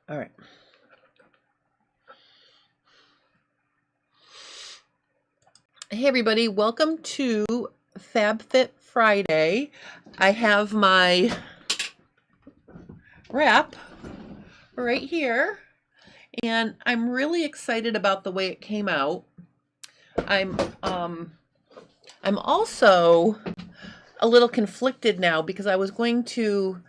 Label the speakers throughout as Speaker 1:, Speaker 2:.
Speaker 1: All right. Hey everybody, welcome to FabFit Friday. I have my wrap right here, and I'm really excited about the way it came out. I'm also a little conflicted now because I was going to,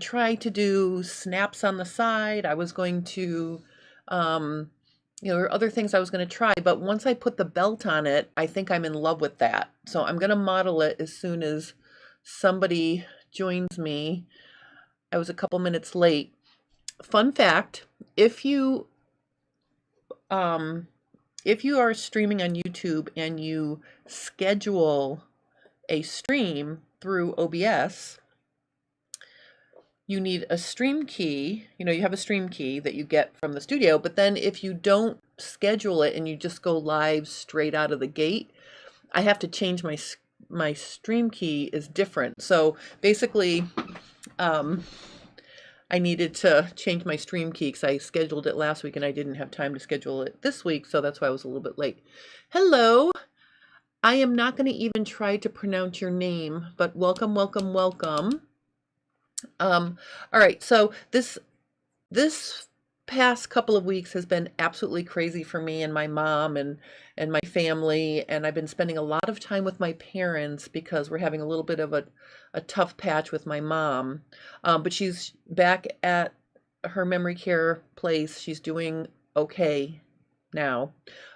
Speaker 1: try to do snaps on the side. I was going to there were other things I was going to try, but once I put the belt on it, I think I'm in love with that. So I'm going to model it as soon as somebody joins me. I was a couple minutes late. Fun fact, if you are streaming on YouTube and you schedule a stream through OBS, you need a stream key. You have a stream key that you get from the studio, but then if you don't schedule it and you just go live straight out of the gate, I have to change my stream key is different. So basically, I needed to change my stream key because I scheduled it last week and I didn't have time to schedule it this week, so that's why I was a little bit late. Hello. I am not going to even try to pronounce your name, but welcome, welcome, welcome. All right, so this past couple of weeks has been absolutely crazy for me and my mom and my family, and I've been spending a lot of time with my parents because we're having a little bit of a tough patch with my mom. But she's back at her memory care place. She's doing okay now.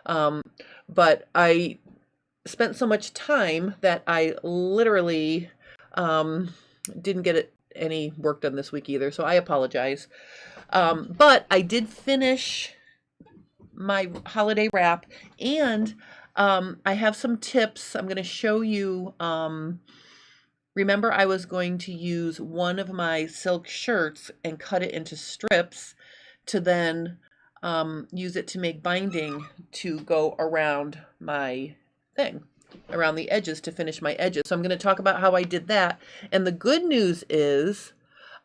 Speaker 1: But I spent so much time that I literally didn't get any work done this week either, so I apologize. But I did finish my holiday wrap, and I have some tips I'm going to show you. Remember, I was going to use one of my silk shirts and cut it into strips to then use it to make binding to go around my thing, around the edges to finish my edges. So I'm going to talk about how I did that. And the good news is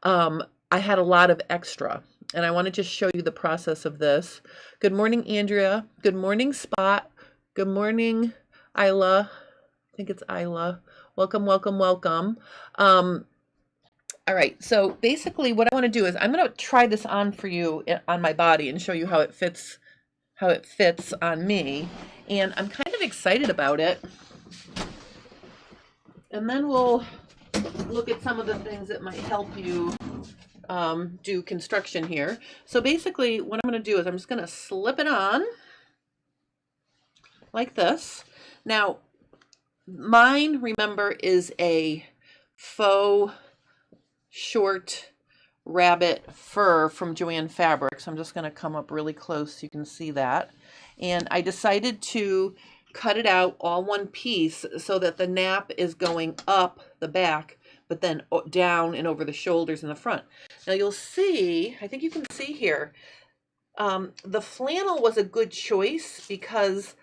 Speaker 1: I had a lot of extra, and I want to just show you the process of this. Good morning, Andrea. Good morning, Spot. Good morning, Isla. I think it's Isla. Welcome, welcome, welcome. All right, so basically what I want to do is I'm going to try this on for you on my body and show you how it fits on me. And I'm kind of excited about it. And then we'll look at some of the things that might help you do construction here. So basically what I'm going to do is I'm just going to slip it on like this. Now, mine, remember, is a faux short rabbit fur from Joann Fabrics. I'm just going to come up really close so you can see that. And I decided to cut it out all one piece so that the nap is going up the back, but then down and over the shoulders in the front. Now you'll see, I think you can see here, the flannel was a good choice because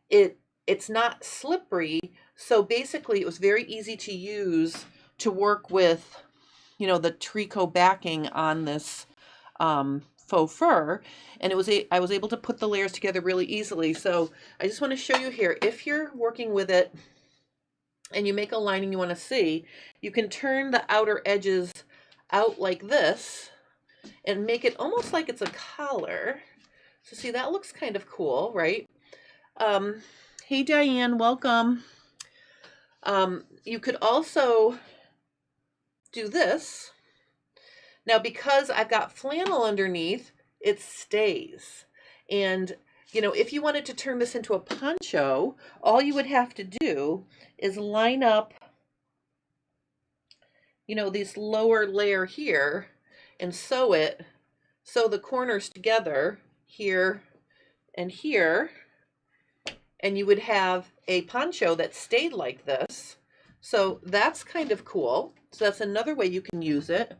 Speaker 1: it's not slippery. So basically it was very easy to use to work with, the tricot backing on this faux fur, and I was able to put the layers together really easily. So I just want to show you here, if you're working with it and you make a lining you want to see, you can turn the outer edges out like this and make it almost like it's a collar. So see, that looks kind of cool, right? Hey Diane, welcome. You could also do this. Now, because I've got flannel underneath, it stays. And, if you wanted to turn this into a poncho, all you would have to do is line up, this lower layer here and sew the corners together here and here, and you would have a poncho that stayed like this. So that's kind of cool. So that's another way you can use it.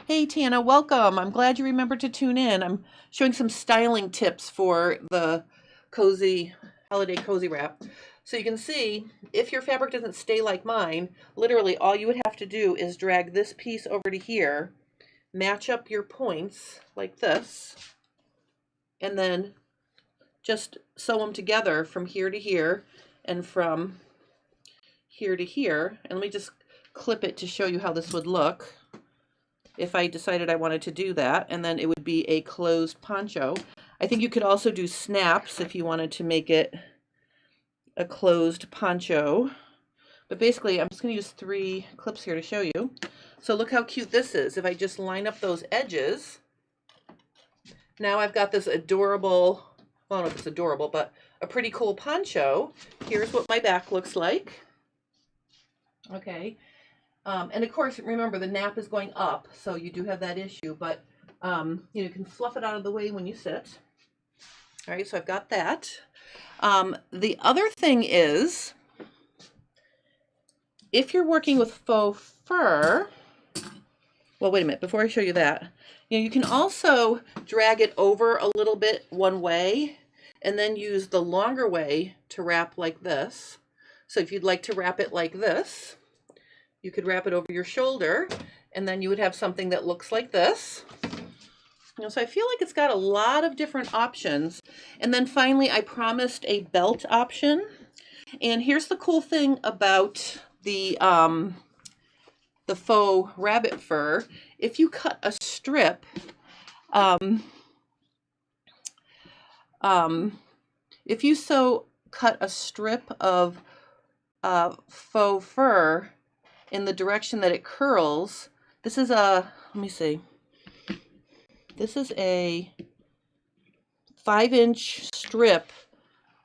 Speaker 1: Hey Tana, welcome. I'm glad you remembered to tune in. I'm showing some styling tips for the holiday cozy wrap. So you can see, if your fabric doesn't stay like mine, literally all you would have to do is drag this piece over to here match up your points like this, and then just sew them together from here to here and from here to here. And let me just clip it to show you how this would look if I decided I wanted to do that. And then it would be a closed poncho. I think you could also do snaps if you wanted to make it a closed poncho. But basically, I'm just going to use 3 clips here to show you. So look how cute this is. If I just line up those edges, now I've got this adorable, well, I don't know if it's adorable, but a pretty cool poncho. Here's what my back looks like. Okay. And of course, remember the nap is going up, so you do have that issue, but you can fluff it out of the way when you sit. All right, so I've got that. The other thing is, if you're working with faux fur, well, wait a minute, before I show you that, you can also drag it over a little bit one way and then use the longer way to wrap like this. So if you'd like to wrap it like this, you could wrap it over your shoulder, and then you would have something that looks like this. So I feel like it's got a lot of different options. And then finally, I promised a belt option. And here's the cool thing about the faux rabbit fur. If you cut a strip, if you cut a strip of faux fur in the direction that it curls, this is a, let me see, this is a 5-inch strip.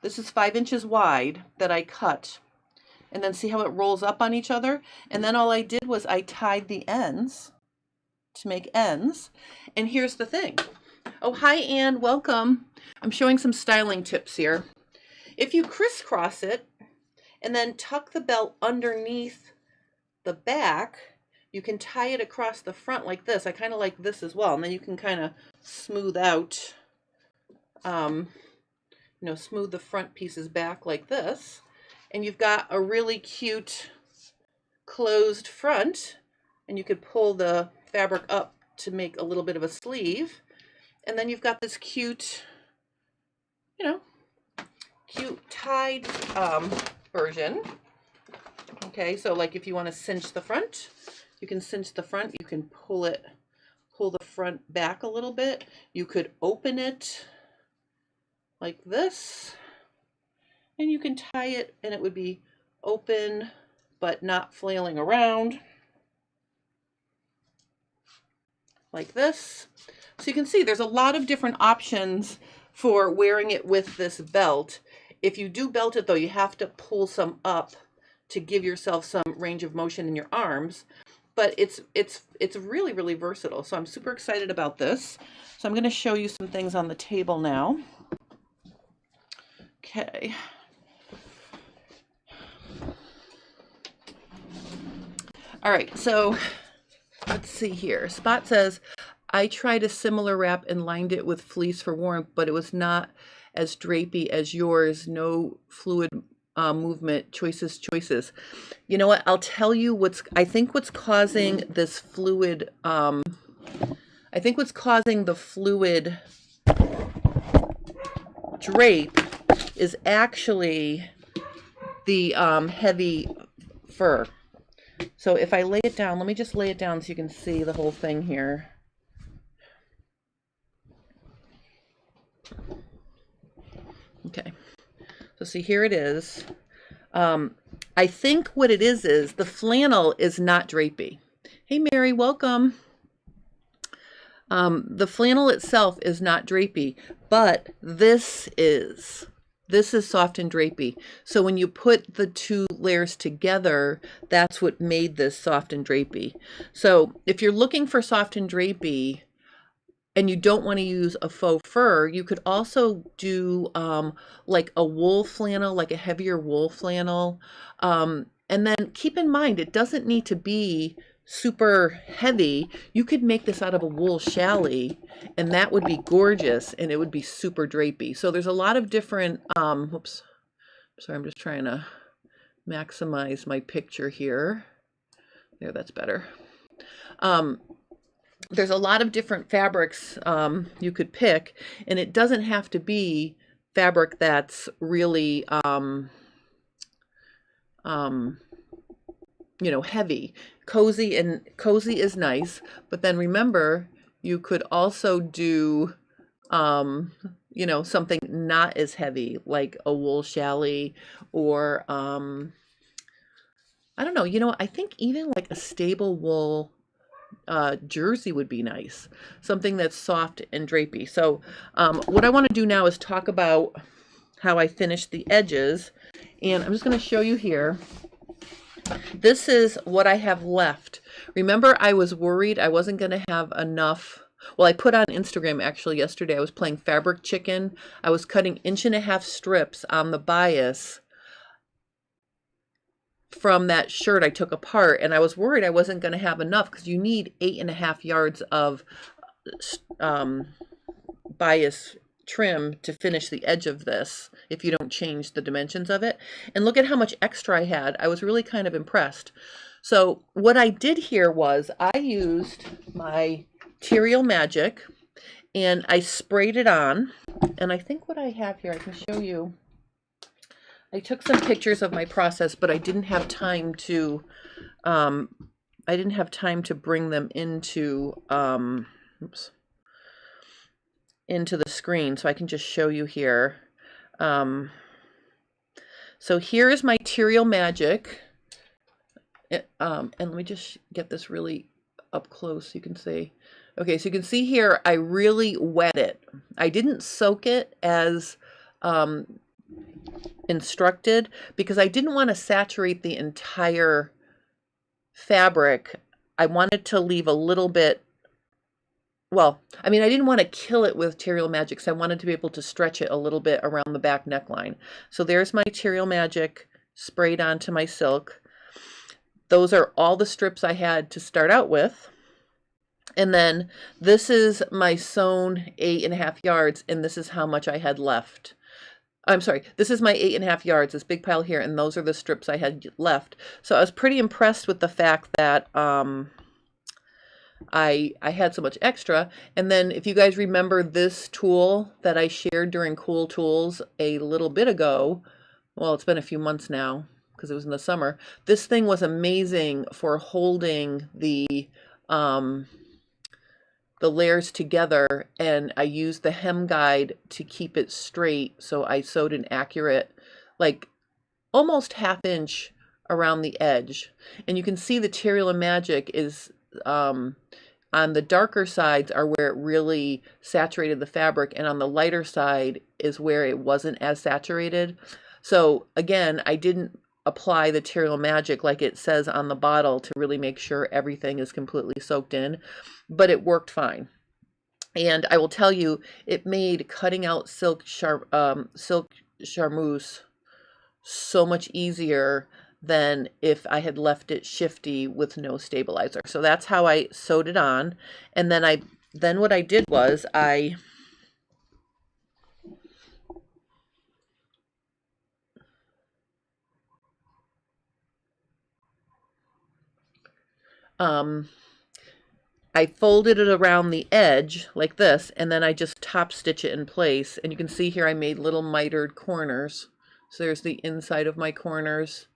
Speaker 1: This is 5 inches wide that I cut. And then see how it rolls up on each other? And then all I did was I tied the ends to make ends. And here's the thing. Oh, hi, Anne, welcome. I'm showing some styling tips here. If you crisscross it and then tuck the belt underneath the back, you can tie it across the front like this. I kind of like this as well. And then you can kind of smooth out, smooth the front pieces back like this. And you've got a really cute closed front, and you could pull the fabric up to make a little bit of a sleeve. And then you've got this cute, cute tied version. Okay, so like if you want to cinch the front, you can cinch the front. You can pull the front back a little bit. You could open it like this, and you can tie it, and it would be open but not flailing around like this. So you can see there's a lot of different options for wearing it with this belt. If you do belt it though, you have to pull some up to give yourself some range of motion in your arms. But it's really, really versatile. So I'm super excited about this. So I'm going to show you some things on the table now. Okay. All right, so let's see here. Spot says, I tried a similar wrap and lined it with fleece for warmth, but it was not as drapey as yours. No fluid movement. Choices. You know what? I'll tell you I think what's causing this fluid, I think what's causing the fluid drape is actually the heavy fur. So if I lay it down, let me just lay it down so you can see the whole thing here. Okay, so see, here it is. I think what it is the flannel is not drapey. Hey Mary, welcome. The flannel itself is not drapey, but this is soft and drapey. So when you put the two layers together, that's what made this soft and drapey. So if you're looking for soft and drapey and you don't want to use a faux fur, you could also do like a wool flannel, like a heavier wool flannel. And then keep in mind, it doesn't need to be super heavy. You could make this out of a wool challis, and that would be gorgeous, and it would be super drapey. So there's a lot of different, oops, sorry, I'm just trying to maximize my picture here. There, that's better. there's a lot of different fabrics you could pick, and it doesn't have to be fabric that's really um, heavy. Cozy is nice, but then remember you could also do something not as heavy, like a wool challis, or I don't know, I think even like a stable wool jersey would be nice. Something that's soft and drapey. So what I want to do now is talk about how I finished the edges. And I'm just going to show you here. This is what I have left. Remember, I was worried I wasn't going to have enough. Well, I put on Instagram actually yesterday. I was playing fabric chicken. I was cutting 1.5-inch strips on the bias from that shirt I took apart, and I was worried I wasn't going to have enough, because you need 8.5 yards of bias trim to finish the edge of this if you don't change the dimensions of it. And look at how much extra I had. I was really kind of impressed. So what I did here was I used my Material Magic and I sprayed it on. And I think what I have here, I can show you. I took some pictures of my process, but I didn't have time to bring them into into the screen, so I can just show you here. So here is my Material Magic, and let me just get this really up close so you can see. Okay, so you can see here I really wet it. I didn't soak it as instructed, because I didn't want to saturate the entire fabric. I wanted to leave a little bit. Well, I mean, I didn't want to kill it with Material Magic, so I wanted to be able to stretch it a little bit around the back neckline. So there's my Material Magic sprayed onto my silk. Those are all the strips I had to start out with. And then this is my sewn 8.5 yards, and this is how much I had left. I'm sorry, this is my 8.5 yards, this big pile here, and those are the strips I had left. So I was pretty impressed with the fact that I had so much extra. And then if you guys remember this tool that I shared during Cool Tools a little bit ago, well, it's been a few months now because it was in the summer. This thing was amazing for holding the layers together, and I used the hem guide to keep it straight. So I sewed an accurate, like almost 1/2 inch around the edge. And you can see the Material Magic is on the darker sides are where it really saturated the fabric, and on the lighter side is where it wasn't as saturated. So again, I didn't apply the Material Magic like it says on the bottle to really make sure everything is completely soaked in, but it worked fine. And I will tell you, it made cutting out silk charmeuse so much easier than if I had left it shifty with no stabilizer. So that's how I sewed it on. And then what I did was I folded it around the edge like this, and then I just top stitch it in place. And you can see here I made little mitered corners. So there's the inside of my corners,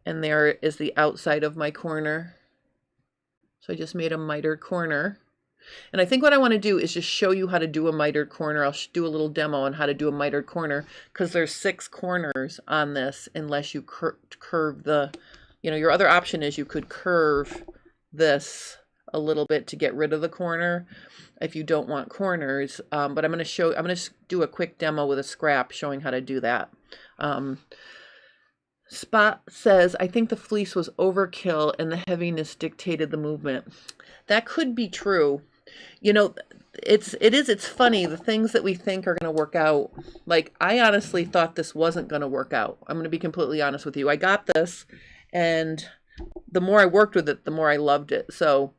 Speaker 1: and there is the outside of my corner. So I just made a mitered corner. And I think what I want to do is just show you how to do a mitered corner. I'll do a little demo on how to do a mitered corner, because there's 6 corners on this unless you curve the, your other option is you could curve this a little bit to get rid of the corner if you don't want corners. But I'm going to do a quick demo with a scrap showing how to do that. Spot says, I think the fleece was overkill and the heaviness dictated the movement. That could be true. It's funny, the things that we think are going to work out. Like, I honestly thought this wasn't going to work out. I'm going to be completely honest with you. I got this, and the more I worked with it, the more I loved it. So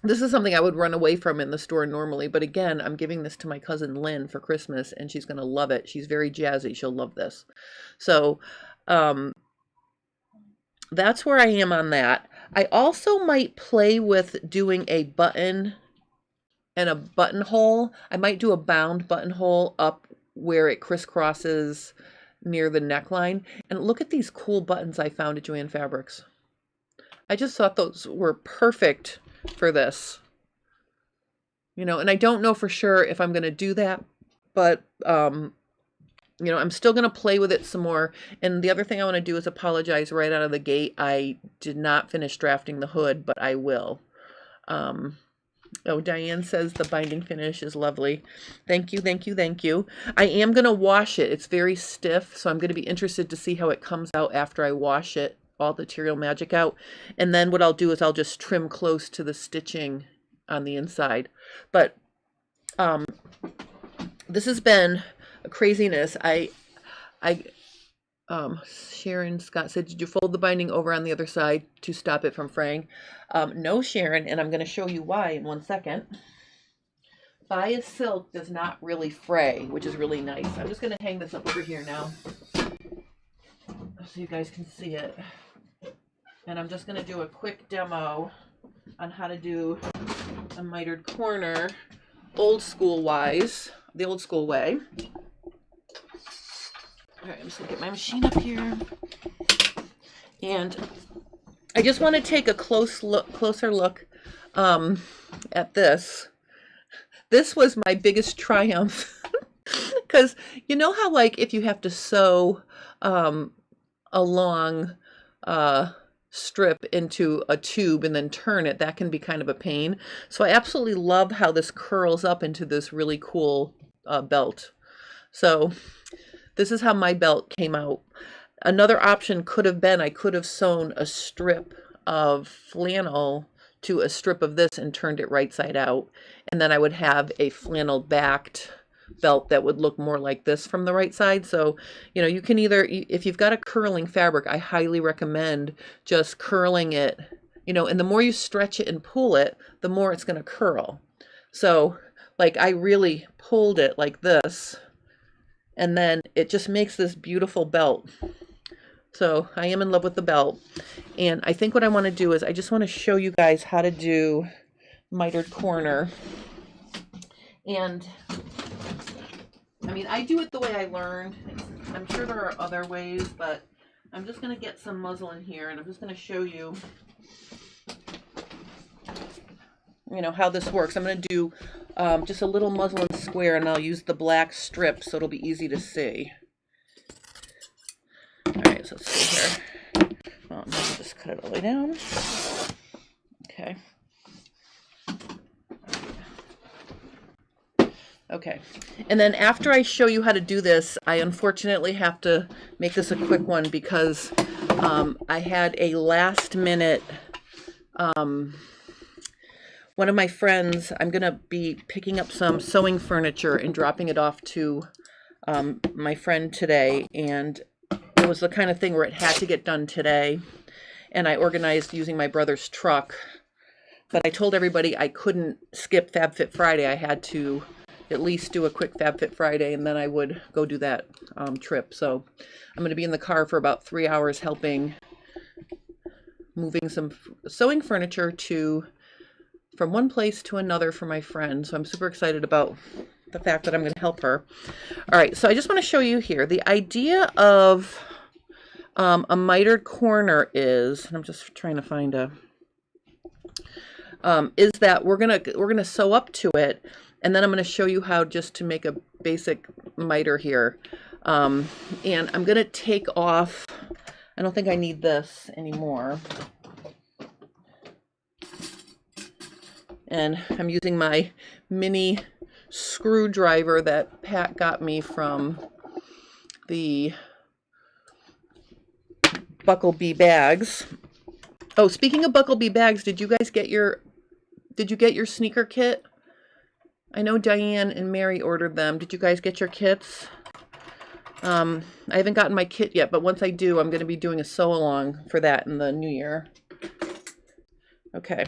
Speaker 1: this is something I would run away from in the store normally. But again, I'm giving this to my cousin Lynn for Christmas, and she's going to love it. She's very jazzy. She'll love this. So that's where I am on that. I also might play with doing a button and a buttonhole. I might do a bound buttonhole up where it crisscrosses near the neckline. And look at these cool buttons I found at Joann Fabrics. I just thought those were perfect for this. You know, and I don't know for sure if I'm going to do that, but you know, I'm still going to play with it some more. And the other thing I want to do is apologize right out of the gate. I did not finish drafting the hood, but I will. Oh, Diane says the binding finish is lovely. Thank you, thank you, thank you. I am going to wash it. It's very stiff, so I'm going to be interested to see how it comes out after I wash it, all the Material Magic out. And then what I'll do is I'll just trim close to the stitching on the inside. But this has been a craziness. Sharon Scott said, did you fold the binding over on the other side to stop it from fraying? No, Sharon, and I'm going to show you why in 1 second. Bias silk does not really fray, which is really nice. I'm just going to hang this up over here now so you guys can see it. And I'm just going to do a quick demo on how to do a mitered corner old school wise, the old school way. All right, I'm just gonna get my machine up here. And I just want to take a closer look at this. This was my biggest triumph because you know how like if you have to sew a long strip into a tube and then turn it, that can be kind of a pain. So I absolutely love how this curls up into this really cool belt. So this is how my belt came out. Another option could have been I could have sewn a strip of flannel to a strip of this and turned it right side out. And then I would have a flannel backed belt that would look more like this from the right side. So, you know, you can either, if you've got a curling fabric, I highly recommend just curling it, you know, and the more you stretch it and pull it, the more it's going to curl. So like I really pulled it like this, and then it just makes this beautiful belt. So I am in love with the belt. And I think what I want to do is I just want to show you guys how to do mitered corner. And I mean, I do it the way I learned. I'm sure there are other ways, but I'm just going to get some muslin here and I'm just going to show you, you know, how this works. I'm going to do just a little muslin square and I'll use the black strip so it'll be easy to see. All right, so let's see here. Well, I'm going to just cut it all the way down. Okay. Okay, and then after I show you how to do this, I unfortunately have to make this a quick one because I had a last minute, one of my friends, I'm going to be picking up some sewing furniture and dropping it off to my friend today, and it was the kind of thing where it had to get done today, and I organized using my brother's truck, but I told everybody I couldn't skip FabFit Friday. I had to at least do a quick FabFit Friday, and then I would go do that trip. So I'm going to be in the car for about 3 hours helping moving some sewing furniture from one place to another for my friend. So I'm super excited about the fact that I'm going to help her. All right, so I just want to show you here. The idea of a mitered corner is, and I'm just trying to find is that we're gonna sew up to it. And then I'm going to show you how just to make a basic miter here. And I'm going to take off, I don't think I need this anymore. And I'm using my mini screwdriver that Pat got me from the Bucklebee bags. Oh, speaking of Bucklebee bags, did you guys get your sneaker kit? I know Diane and Mary ordered them. Did you guys get your kits? I haven't gotten my kit yet, but once I do, I'm going to be doing a sew along for that in the new year. Okay.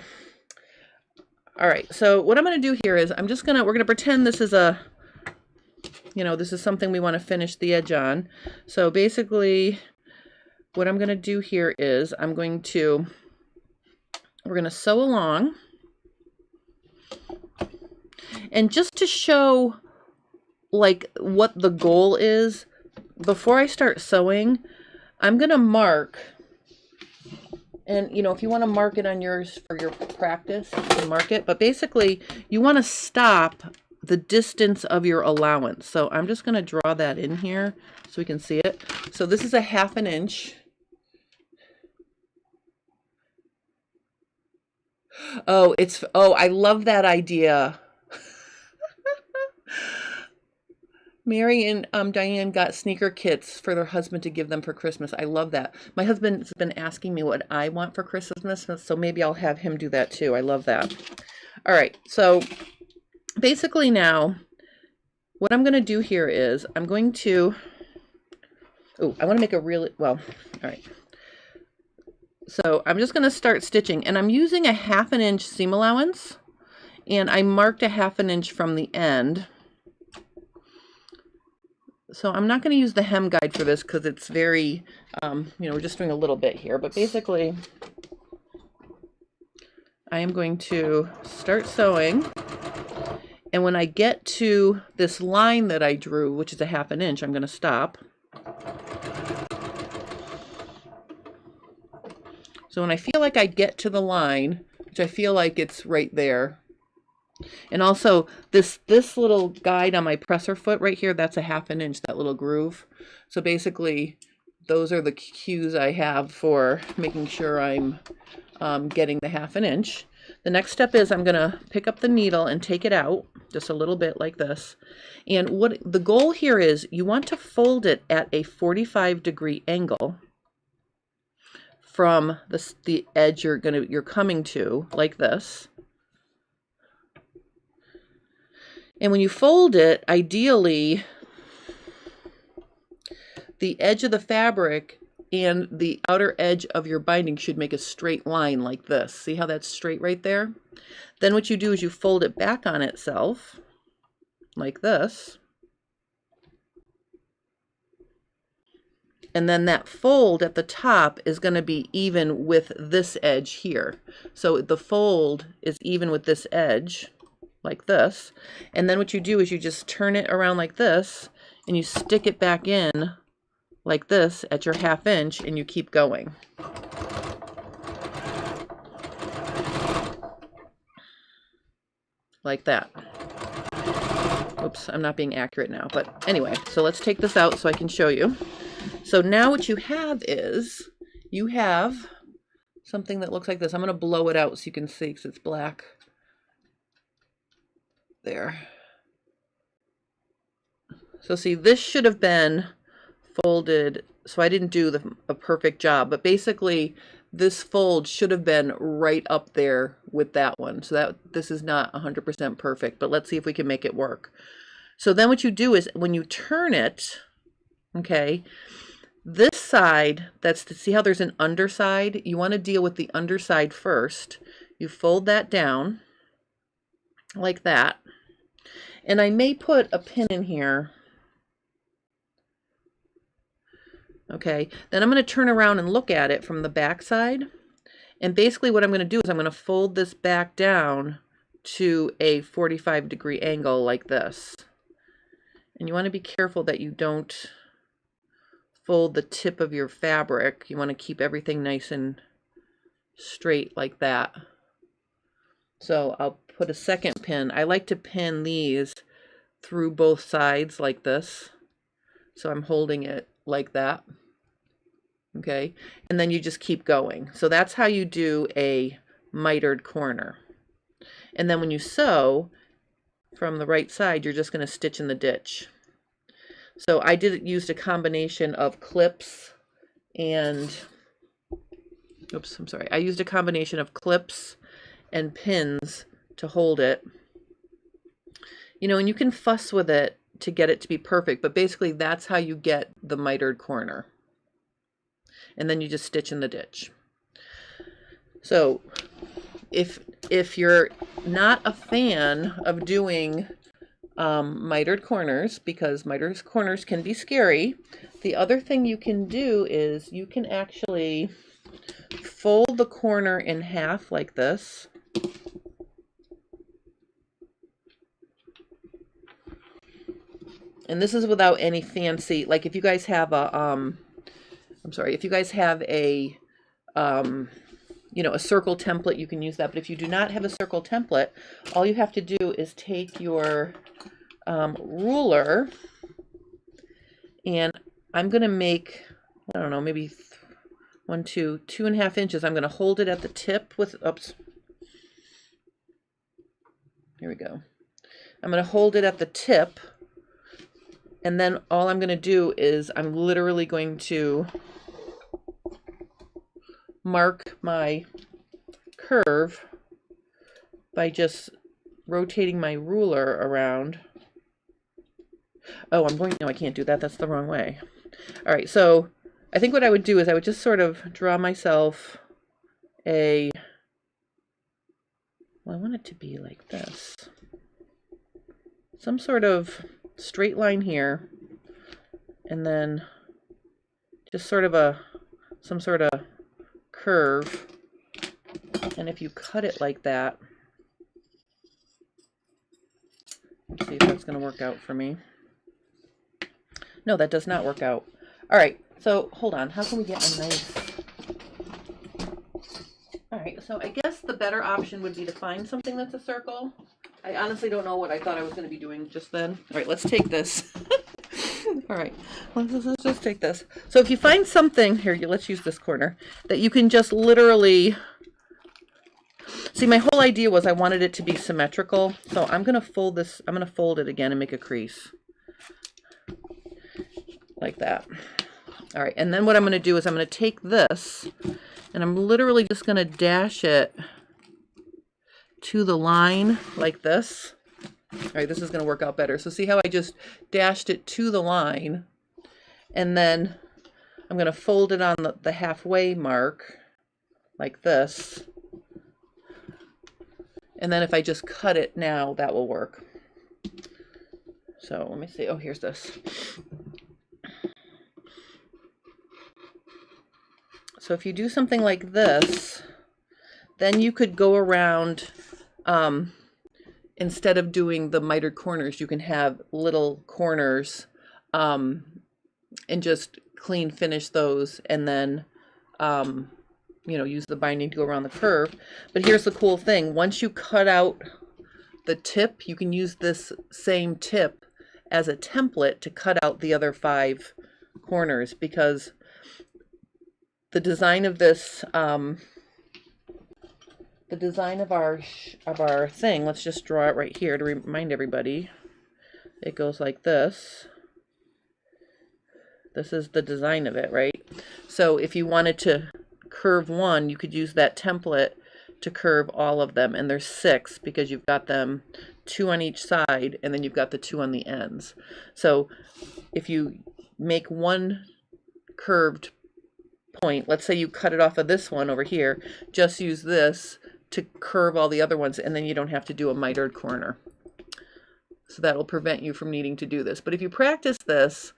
Speaker 1: All right. So what I'm going to do here is we're going to pretend this is this is something we want to finish the edge on. So basically what I'm going to do here is we're going to sew along. And just to show like what the goal is, before I start sewing, I'm going to mark. And, you know, if you want to mark it on yours for your practice, you can mark it. But basically, you want to stop the distance of your allowance. So I'm just going to draw that in here so we can see it. So this is a 1/2 inch. Oh, I love that idea. Mary and Diane got sneaker kits for their husband to give them for Christmas. I love that. My husband's been asking me what I want for Christmas, so maybe I'll have him do that too. I love that. All right, so basically now, what I'm going to do here is I'm going to, I want to make a really, well, all right. So I'm just going to start stitching, and I'm using a 1/2 inch seam allowance, and I marked a 1/2 inch from the end. So I'm not going to use the hem guide for this because it's very, you know, we're just doing a little bit here. But basically, I am going to start sewing. And when I get to this line that I drew, which is a 1/2 inch, I'm going to stop. So when I feel like I get to the line, which I feel like it's right there, and also this little guide on my presser foot right here, that's a 1/2 inch, that little groove. So basically those are the cues I have for making sure I'm getting the 1/2 inch. The next step is I'm gonna pick up the needle and take it out just a little bit like this. And what the goal here is, you want to fold it at a 45-degree angle from the edge you're coming to, like this. And when you fold it, ideally, the edge of the fabric and the outer edge of your binding should make a straight line like this. See how that's straight right there? Then what you do is you fold it back on itself, like this. And then that fold at the top is going to be even with this edge here. So the fold is even with this edge, like this. And then what you do is you just turn it around like this, and you stick it back in like this at your 1/2 inch, and you keep going. Like that. Oops, I'm not being accurate now, but anyway, so let's take this out so I can show you. So now what you have is, you have something that looks like this. I'm going to blow it out so you can see because it's black. There. So see, this should have been folded, so I didn't do a perfect job, but basically this fold should have been right up there with that one. So that this is not 100% perfect, but let's see if we can make it work. So then what you do is when you turn it, okay, this side, see how there's an underside? You want to deal with the underside first. You fold that down like that. And I may put a pin in here. Okay, then I'm going to turn around and look at it from the back side. And basically what I'm going to do is I'm going to fold this back down to a 45-degree angle like this. And you want to be careful that you don't fold the tip of your fabric. You want to keep everything nice and straight like that. So I'll put a second pin. I like to pin these through both sides like this. So I'm holding it like that. Okay, and then you just keep going. So that's how you do a mitered corner. And then when you sew from the right side, you're just going to stitch in the ditch. So I used a combination of clips and, oops, I'm sorry. I used a combination of clips and pins to hold it. You know, and you can fuss with it to get it to be perfect, but basically that's how you get the mitered corner. And then you just stitch in the ditch. So if you're not a fan of doing mitered corners, because mitered corners can be scary. The other thing you can do is you can actually fold the corner in half like this. And this is without any fancy, like if you guys have a, if you guys have a, you know, a circle template, you can use that. But if you do not have a circle template, all you have to do is take your ruler, and I'm going to make, I don't know, maybe 2.5 inches. I'm going to hold it at the tip with, oops, here we go. I'm going to hold it at the tip, and then all I'm going to do is I'm literally going to mark my curve by just rotating my ruler around. Oh, no, I can't do that. That's the wrong way. All right, so I think what I would do is I would just sort of draw myself a, well, I want it to be like this. Some sort of straight line here, and then just sort of some sort of curve. And if you cut it like that, let's see if that's going to work out for me. No, that does not work out. All right, so hold on. How can we get a nice... All right, so I guess the better option would be to find something that's a circle. I honestly don't know what I thought I was going to be doing just then. All right, let's take this. All right, let's just take this. So if you find something, here, let's use this corner, that you can just literally... See, my whole idea was I wanted it to be symmetrical. So I'm going to fold this, I'm going to fold it again and make a crease. Like that. All right, and then what I'm going to do is I'm going to take this, and I'm literally just going to dash it to the line like this. All right, this is going to work out better. So see how I just dashed it to the line, and then I'm going to fold it on the halfway mark like this. And then if I just cut it now, that will work. So let me see. Oh, here's this. So if you do something like this, then you could go around, instead of doing the mitered corners, you can have little corners, and just clean finish those, and then, you know, use the binding to go around the curve. But here's the cool thing. Once you cut out the tip, you can use this same tip as a template to cut out the other 5 corners, because the design of this, the design of our thing, let's just draw it right here to remind everybody. It goes like this. This is the design of it, right? So if you wanted to curve one, you could use that template to curve all of them, and there's 6 because you've got them 2 on each side, and then you've got the 2 on the ends. So if you make one curved point, let's say you cut it off of this one over here, just use this to curve all the other ones, and then you don't have to do a mitered corner. So that will prevent you from needing to do this. But if you practice this,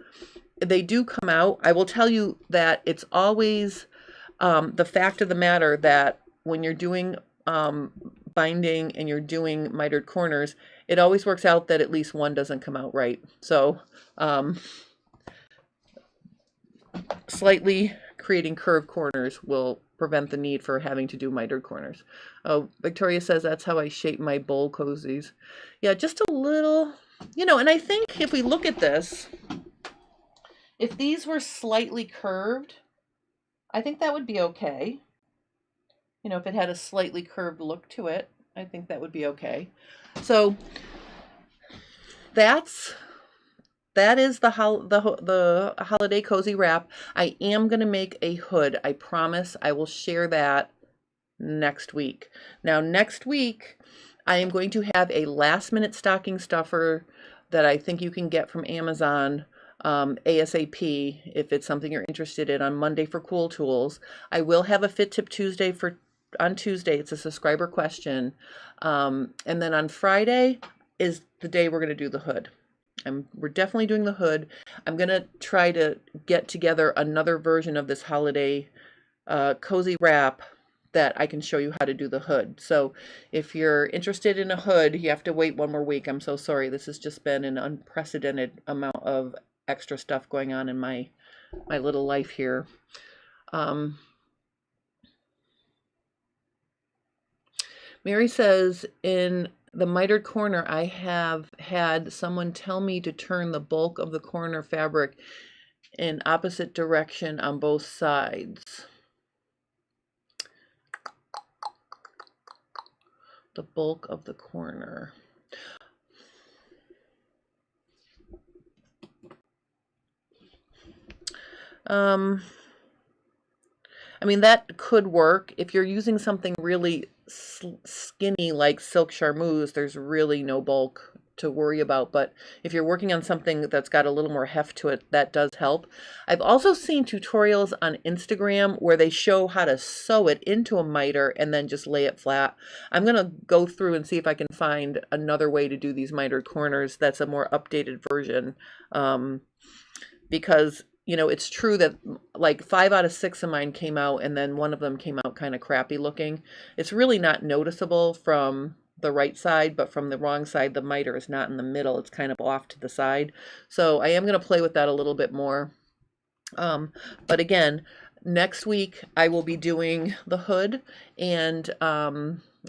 Speaker 1: they do come out. I will tell you that it's always the fact of the matter that when you're doing binding and you're doing mitered corners, it always works out that at least one doesn't come out right. So slightly creating curved corners will prevent the need for having to do mitered corners. Oh, Victoria says that's how I shape my bowl cozies. Yeah, just a little, you know, and I think if we look at this, if these were slightly curved, I think that would be okay. You know, if it had a slightly curved look to it, I think that would be okay. So that is the holiday cozy wrap. I am going to make a hood. I promise I will share that next week. Now, next week, I am going to have a last minute stocking stuffer that I think you can get from Amazon ASAP if it's something you're interested in on Monday for Cool Tools. I will have a Fit Tip Tuesday on Tuesday. It's a subscriber question. And then on Friday, is the day we're going to do the hood. We're definitely doing the hood. I'm going to try to get together another version of this holiday cozy wrap that I can show you how to do the hood. So if you're interested in a hood, you have to wait one more week. I'm so sorry. This has just been an unprecedented amount of extra stuff going on in my little life here. Mary says, in the mitered corner, I have had someone tell me to turn the bulk of the corner fabric in opposite direction on both sides. The bulk of the corner. I mean, that could work. If you're using something really skinny like silk charmeuse, there's really no bulk to worry about. But if you're working on something that's got a little more heft to it, that does help. I've also seen tutorials on Instagram where they show how to sew it into a miter and then just lay it flat. I'm going to go through and see if I can find another way to do these mitered corners that's a more updated version. Because you know, it's true that like 5 out of 6 of mine came out and then one of them came out kind of crappy looking. It's really not noticeable from the right side, but from the wrong side, the miter is not in the middle. It's kind of off to the side. So I am going to play with that a little bit more. But again, next week I will be doing the hood, and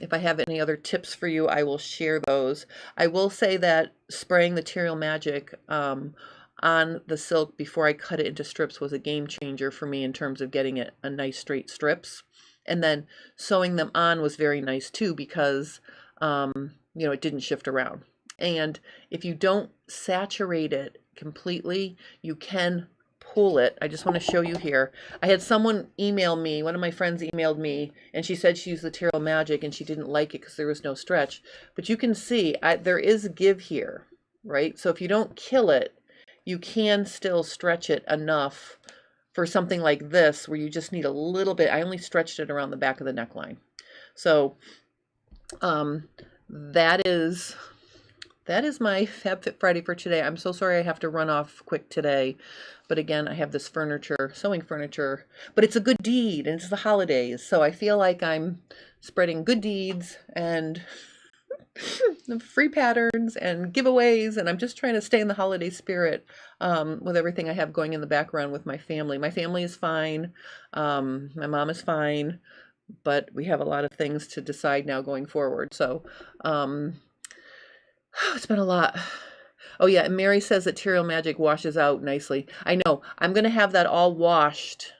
Speaker 1: if I have any other tips for you, I will share those. I will say that spraying the Material Magic on the silk before I cut it into strips was a game changer for me in terms of getting it a nice straight strips. And then sewing them on was very nice too, because you know, it didn't shift around. And if you don't saturate it completely, you can pull it. I just want to show you here. I had someone email me, one of my friends emailed me, and she said she used the Material Magic and she didn't like it because there was no stretch. But you can see there is give here, right? So if you don't kill it, you can still stretch it enough for something like this where you just need a little bit. I only stretched it around the back of the neckline. So that is my FabFit Friday for today. I'm so sorry I have to run off quick today. But again, I have this furniture, sewing furniture, but it's a good deed and it's the holidays. So I feel like I'm spreading good deeds and free patterns and giveaways, and I'm just trying to stay in the holiday spirit with everything I have going in the background with my family. My family is fine. My mom is fine, but we have a lot of things to decide now going forward. So it's been a lot. Oh yeah, and Mary says that Material Magic washes out nicely. I know. I'm going to have that all washed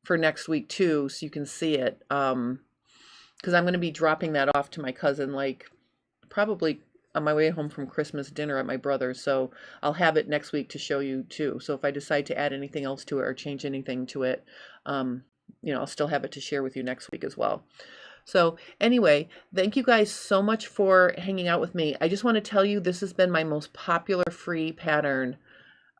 Speaker 1: for next week too, so you can see it. Because I'm going to be dropping that off to my cousin like probably on my way home from Christmas dinner at my brother's. So I'll have it next week to show you too. So if I decide to add anything else to it or change anything to it, you know, I'll still have it to share with you next week as well. So anyway, thank you guys so much for hanging out with me. I just want to tell you, this has been my most popular free pattern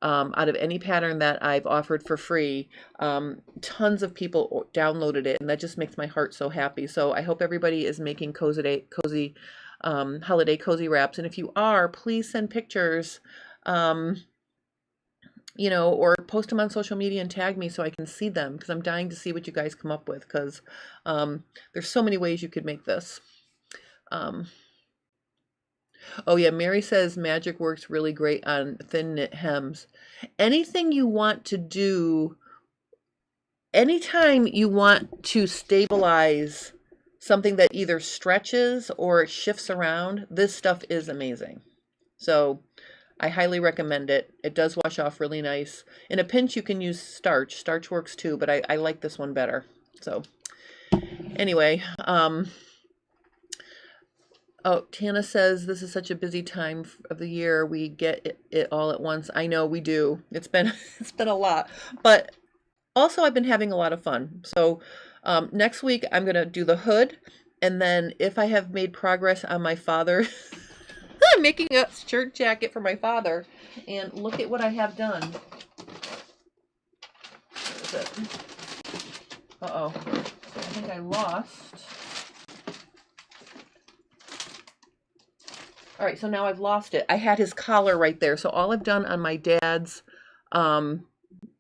Speaker 1: out of any pattern that I've offered for free. Tons of people downloaded it, and that just makes my heart so happy. So I hope everybody is making cozy holiday cozy wraps, and if you are, please send pictures, you know, or post them on social media and tag me so I can see them, because I'm dying to see what you guys come up with, because there's so many ways you could make this. Oh yeah, Mary says magic works really great on thin knit hems. Anything you want to do, anytime you want to stabilize something that either stretches or shifts around, this stuff is amazing. So I highly recommend it. It does wash off really nice. In a pinch, you can use starch. Starch works too, but I like this one better. So anyway, oh, Tana says, this is such a busy time of the year. We get it all at once. I know we do. It's been a lot, but also I've been having a lot of fun. So next week I'm going to do the hood, and then if I have made progress on my father, I'm making a shirt jacket for my father, and look at what I have done. Where is it? Uh-oh. I think I lost. All right, so now I've lost it. I had his collar right there. So all I've done on my dad's um,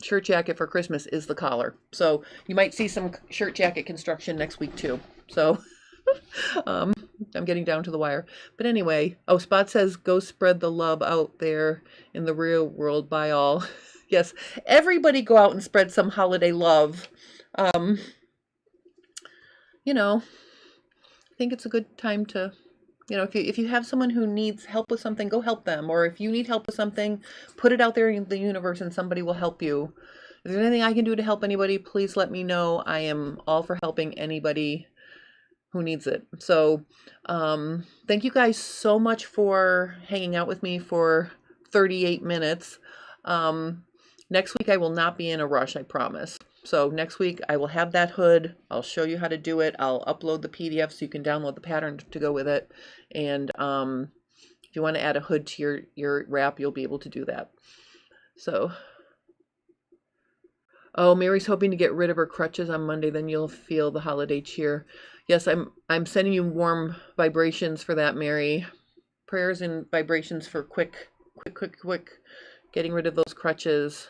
Speaker 1: shirt jacket for Christmas is the collar. So you might see some shirt jacket construction next week too. So um, I'm getting down to the wire. But anyway, oh, Spot says, go spread the love out there in the real world by all. Yes, everybody go out and spread some holiday love. Um, you know, I think it's a good time to, if you have someone who needs help with something, go help them. Or if you need help with something, put it out there in the universe and somebody will help you. If there's anything I can do to help anybody, please let me know. I am all for helping anybody who needs it. So thank you guys so much for hanging out with me for 38 minutes. Next week I will not be in a rush, I promise. So next week I will have that hood. I'll show you how to do it. I'll upload the PDF so you can download the pattern to go with it. And if you want to add a hood to your wrap, you'll be able to do that. So, oh, Mary's hoping to get rid of her crutches on Monday, then you'll feel the holiday cheer. Yes, I'm sending you warm vibrations for that, Mary. Prayers and vibrations for quick getting rid of those crutches.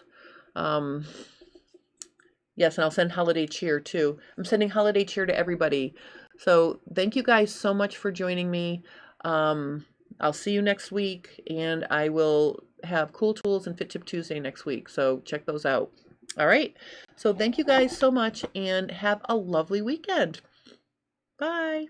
Speaker 1: Yes, and I'll send holiday cheer too. I'm sending holiday cheer to everybody. So thank you guys so much for joining me. I'll see you next week, and I will have Cool Tools and Fit Tip Tuesday next week. So check those out. All right. So thank you guys so much, and have a lovely weekend. Bye.